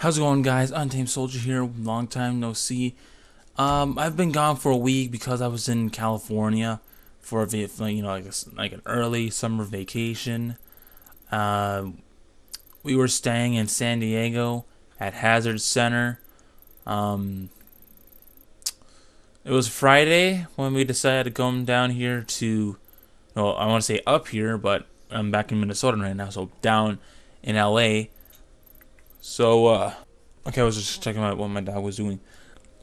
How's it going, guys? Untamed Soldier here. Long time no see. I've been gone for a week because I was in California for like an early summer vacation. Uh, we were staying in San Diego at Hazard Center. Um, it was Friday when we decided to come down here to. Well, I want to say up here, but I'm back in Minnesota right now, so down in LA. So, okay, I was just checking out what my dog was doing.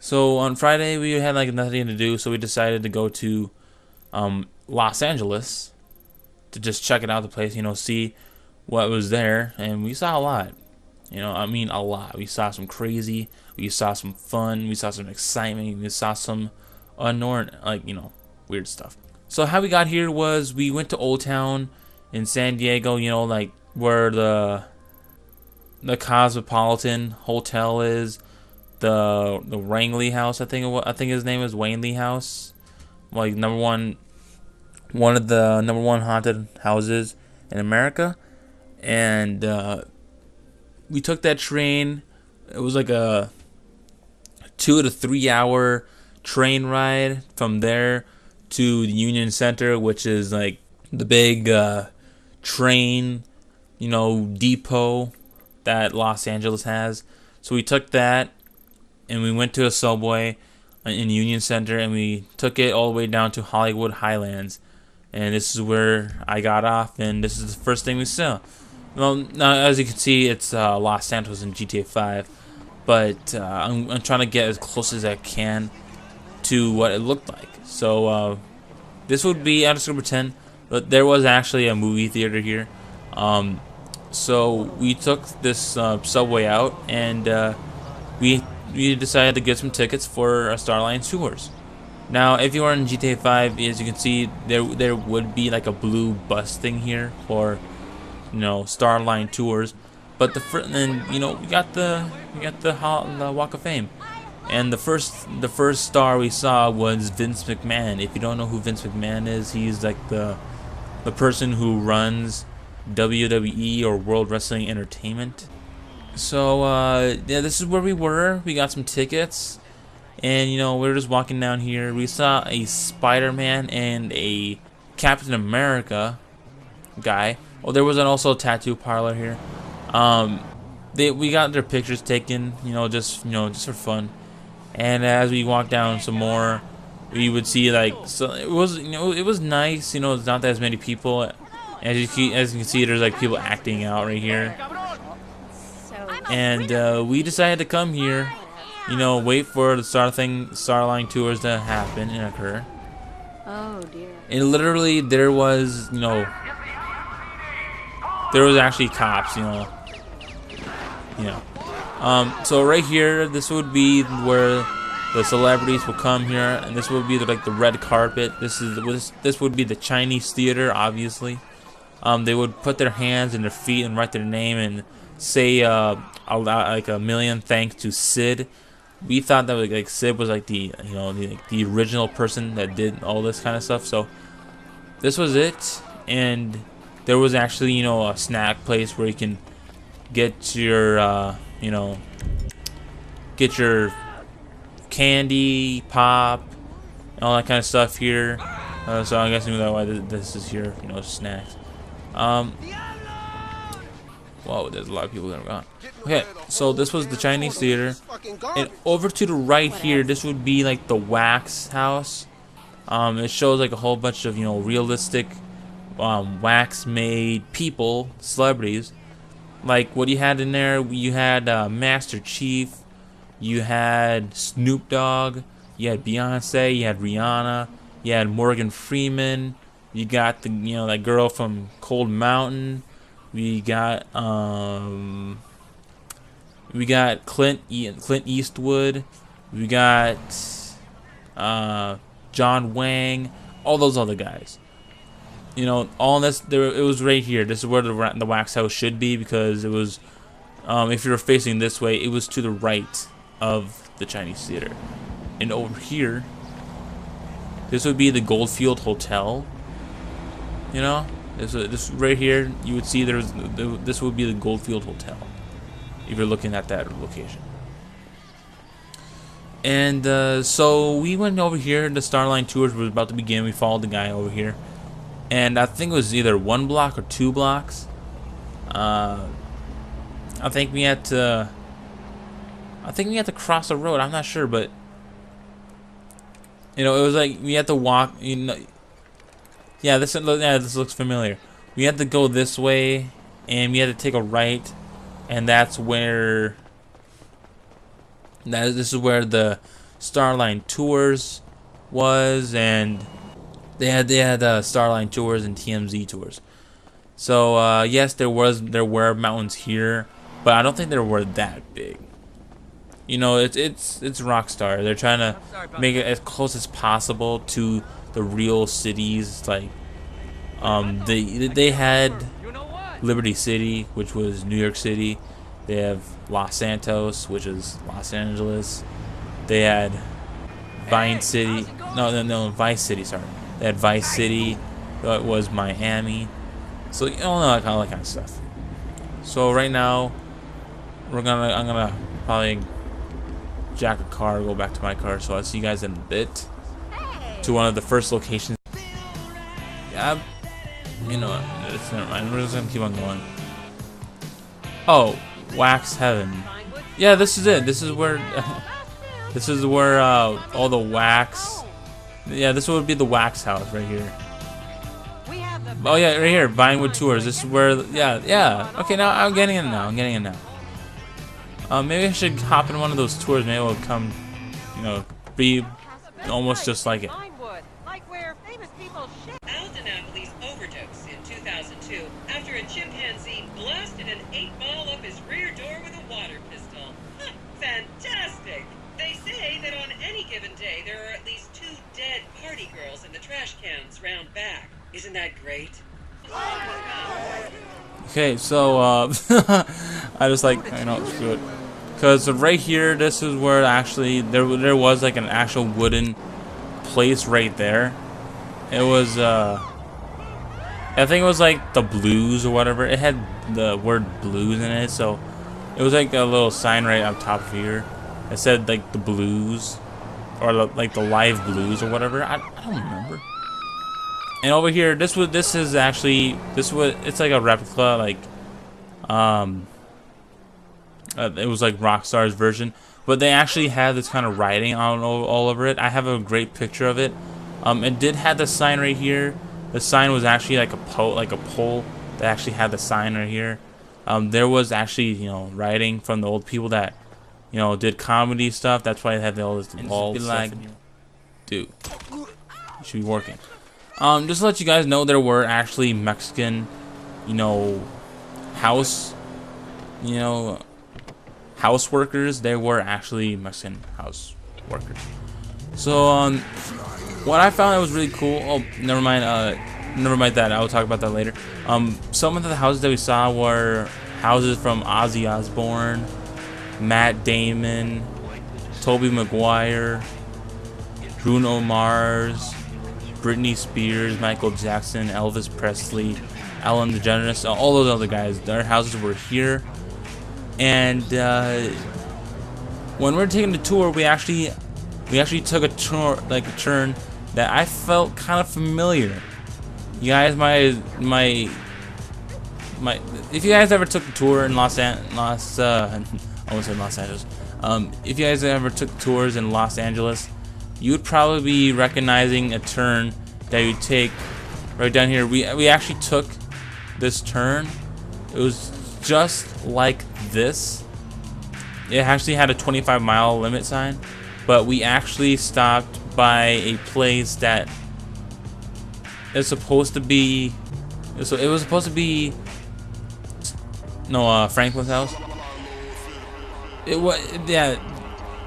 So on Friday we had like nothing to do, so we decided to go to Los Angeles to just check it out, the place, see what was there, and we saw a lot. I mean a lot. We saw some crazy, we saw some fun, we saw some excitement, we saw some unknown, weird stuff. So how we got here was we went to Old Town in San Diego, like where the Cosmopolitan Hotel is, the Wrangley House. I think his name is Wangley House, like one of the number one haunted houses in America. And we took that train. It was like a 2 to 3 hour train ride from there to the Union Center, which is like the big train, depot that Los Angeles has. So we took that and we went to a subway in Union Center and we took it all the way down to Hollywood Highlands. And this is where I got off, and this is the first thing we saw. Well, now as you can see, it's Los Santos in GTA 5, but I'm trying to get as close as I can to what it looked like. So this would be, I'm just gonna pretend, but there was actually a movie theater here. So we took this subway out, and we decided to get some tickets for Starline tours. Now, if you are in GTA 5, as you can see, there would be like a blue bus thing here for Starline tours, but then we got the Walk of Fame, and the first star we saw was Vince McMahon. If you don't know who Vince McMahon is, he's like the person who runs WWE, or World Wrestling Entertainment. So yeah, this is where we were. We got some tickets, and we were just walking down here. We saw a Spider-Man and a Captain America guy. Oh, there was also a tattoo parlor here. We got their pictures taken, just for fun. And as we walked down some more, we would see so it was it was nice. It's not that as many people. As you can see, there's like people acting out right here. And we decided to come here, wait for the Starline tours to happen and occur. Oh dear. And literally there was, actually cops, So right here, this would be where the celebrities will come here, and this would be like the red carpet. This would be the Chinese theater, obviously. They would put their hands and their feet and write their name and say like a million thanks to Sid. We thought that like Sid was like the the original person that did all this kind of stuff. So this was it, and there was actually a snack place where you can get your get your candy, pop, and all that kind of stuff here. So I'm guessing that's why this is here, snacks. Whoa, there's a lot of people that are gone. Okay, so this was the Chinese theater, and over to the right here, this would be like the wax house. It shows like a whole bunch of realistic wax-made people, celebrities. Like what you had in there, you had Master Chief, you had Snoop Dogg, you had Beyonce, you had Rihanna, you had Morgan Freeman, you got the that girl from Cold Mountain. We got Clint Eastwood. We got John Wang. All those other guys. All this there. It was right here. This is where the wax house should be, because it was. If you were facing this way, it was to the right of the Chinese theater, and over here, this would be the Goldfield Hotel. This right here, you would see this would be the Goldfield Hotel. if you're looking at that location. And so we went over here. The Starline Tours was about to begin. We followed the guy over here, and I think it was either 1 block or 2 blocks. I think we had to. I think we had to cross a road. I'm not sure, but you know, it was like we had to walk. You know, yeah, this looks familiar. We had to go this way, and we had to take a right, and that's where. This is where the Starline Tours was, and they had Starline Tours and TMZ Tours. So yes, there were mountains here, but I don't think they were that big. You know, it's Rockstar. They're trying to make it as close as possible to the real cities. Like they had Liberty City, which was New York City. They have Los Santos, which is Los Angeles. They had Vice City. No, Vice City. Sorry, they had Vice City. It was Miami. So you know, all that kind of stuff. So right now, I'm gonna probably jack a car, go back to my car. So I'll see you guys in a bit. To one of the first locations. Yeah, you know what? Never mind. We're just gonna keep on going. Oh. Wax Heaven. Yeah, this is it. This is where all the wax. Yeah, this would be the wax house right here. Oh yeah, right here, Vinewood Tours. This is where. Yeah. Okay, now I'm getting it now. Maybe I should hop in one of those tours. Maybe it'll come, you know, be almost just like it. Aldanapolis overdose in 2002 after a chimpanzee blasted an 8-ball up his rear door with a water pistol. Fantastic! They say that on any given day there are at least 2 dead party girls in the trash cans round back. Isn't that great? Okay, so I just like, you know, screw it. Because right here, this is where actually there was like an actual wooden place right there. It was I think it was like the Blues or whatever. It had the word Blues in it, so it was like a little sign right up top here. It said like the Blues, or like the Live Blues or whatever. I don't remember. And over here, it's like a replica, like it was like Rockstar's version, but they actually had this kind of writing all over it. I have a great picture of it. It did have the sign right here. The sign was actually like a pole that actually had the sign right here. There was actually, you know, writing from the old people that, you know, did comedy stuff. That's why they have all this ball stuff in here. Dude, you should be working. Just to let you guys know, there were actually Mexican, you know, house workers. There were actually Mexican house workers. So, what I found that was really cool. Oh, never mind that. I will talk about that later. Some of the houses that we saw were houses from Ozzy Osbourne, Matt Damon, Tobey Maguire, Bruno Mars, Britney Spears, Michael Jackson, Elvis Presley, Ellen DeGeneres, all those other guys. Their houses were here. And when we were taking the tour, we actually took a turn that I felt kind of familiar. You guys if you guys ever took a tour in I almost said Los Angeles. If you guys ever took tours in Los Angeles, you would probably be recognizing a turn that you take right down here. We actually took this turn. It was just like this. It actually had a 25-mile limit sign, but we actually stopped by a place that is supposed to be. So it was supposed to be Franklin's house. It was, yeah.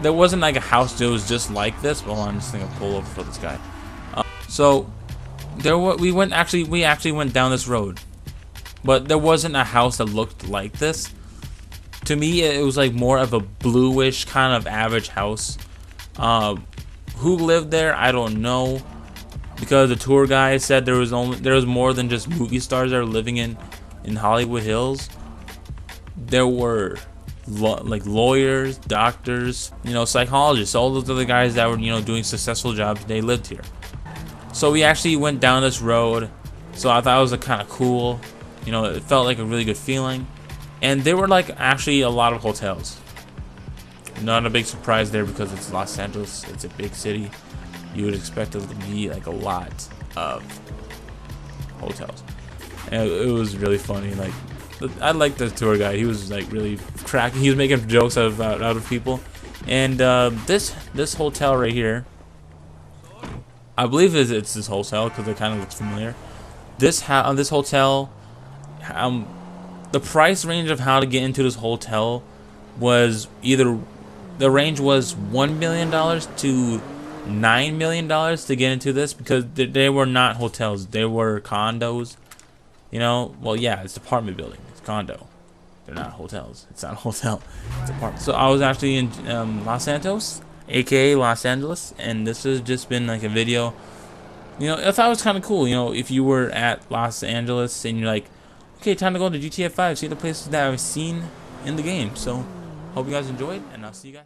There wasn't like a house that was just like this. Well, I'm just gonna pull over for this guy. So we actually went down this road, but there wasn't a house that looked like this. To me, it was like more of a bluish kind of average house. Who lived there, I don't know, because the tour guide said there was more than just movie stars that are living in Hollywood Hills. There were like lawyers, doctors, you know, psychologists, all those other guys that were, you know, doing successful jobs. They lived here. So we actually went down this road. So I thought it was kind of cool. You know, it felt like a really good feeling. And there were like actually a lot of hotels. Not a big surprise there because it's Los Santos. It's a big city. You would expect it to be like a lot of hotels. And it was really funny. Like, I liked the tour guide. He was like really cracking. He was making jokes out of people. And this hotel right here, I believe it's this hotel because it kind of looks familiar. This hotel, the price range of how to get into this hotel was either the range was $1 million to $9 million to get into this, because they were not hotels, they were condos. You know, well, yeah, it's apartment building, it's condo. They're not hotels. It's not a hotel. It's apartment. So I was actually in Los Santos, aka Los Angeles, and this has just been like a video. You know, I thought it was kind of cool. You know, if you were at Los Angeles and you're like, okay, time to go to GTA 5, see the places that I've seen in the game. So, hope you guys enjoyed, and I'll see you guys.